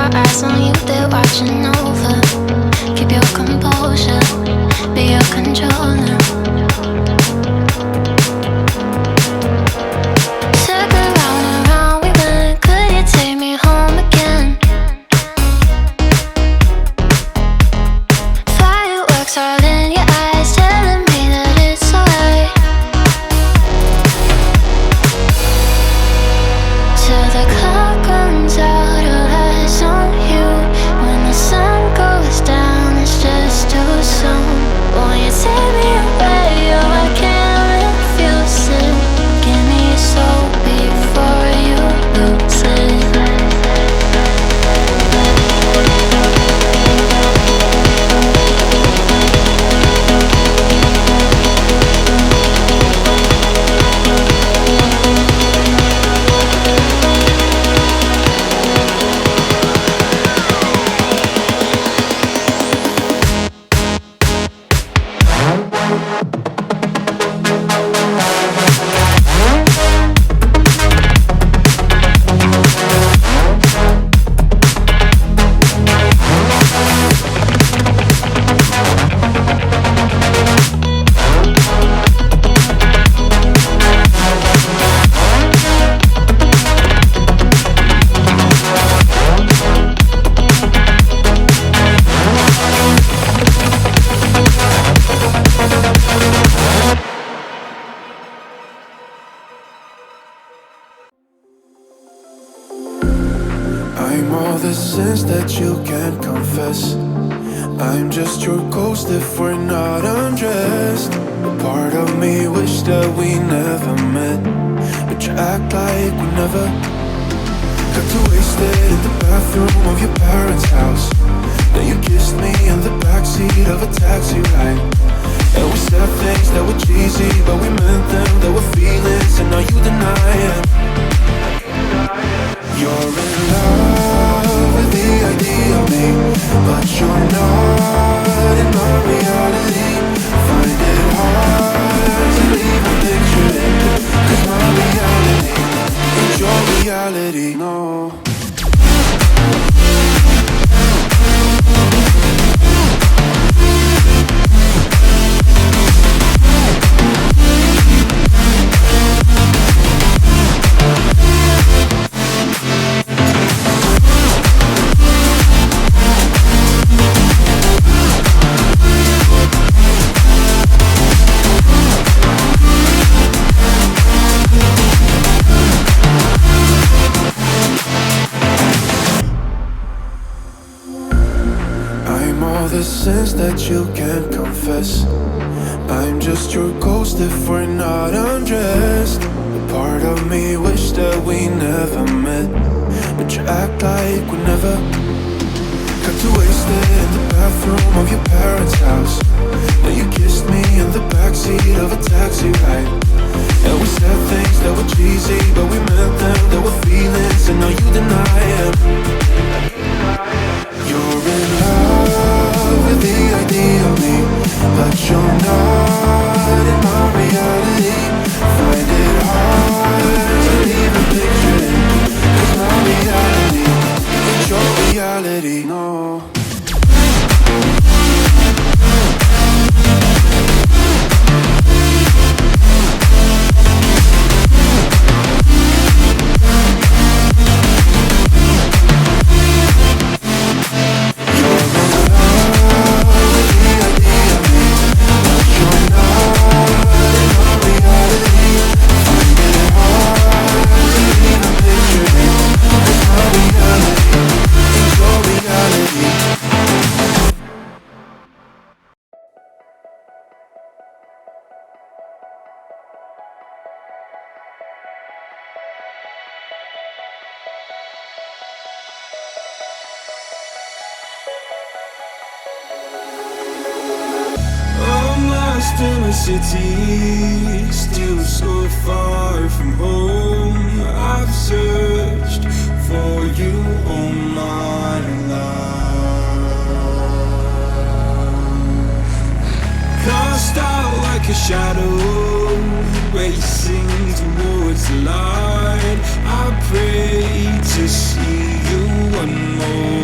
our eyes on you, they're watching over. Keep your composure, be your controller. Circle round and round we went. Could you take me home again? Fireworks all in your eyes, telling me that it's alright. Till the clock runs out, all eyes on you. When the sun goes down, it's just too soon. Won't you take me away? Oh, I can't refuse it. Give me your soul before you lose it. I'm all the sins that you can't confess. I'm just your ghost if we're not undressed. A part of me wish that we never met, but you act like we never. Got too wasted in the bathroom of your parents' house. Then you kissed me in the backseat of a taxi ride. And we said things that were cheesy, but we meant them. There were feelings, and now you deny it. You're in love with the idea of me, but you're not in my reality. Find it hard to even picture it, 'cause my reality ain't your reality, no. The sins that you can't confess. I'm just your ghost if we're not undressed. A part of me wish that we never met, but you act like we never. Got too wasted in the bathroom of your parents' house. Then you kissed me in the backseat of a taxi ride. And we said things that were cheesy, but we meant them. There were feelings, and now you deny it. You're in love with the idea of me, but you're not in my reality. Find it hard to even picture it, 'cause my reality ain't your reality, no. In a city, still so far from home. I've searched for you all my life. Cast out like a shadow, racing towards the light. I pray to see you one more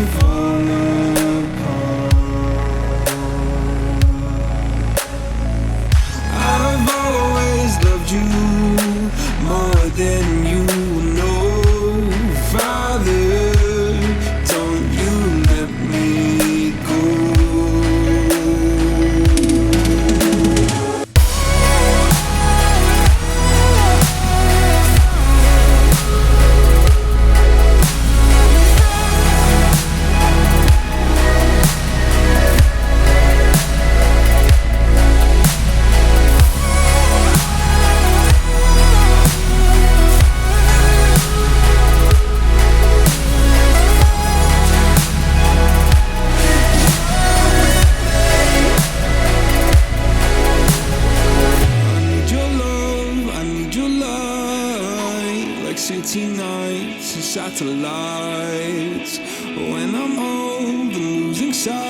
fall apart. I've always loved you more than you know. Father, don't you let me go. City nights and satellites. When I'm old and losing sight,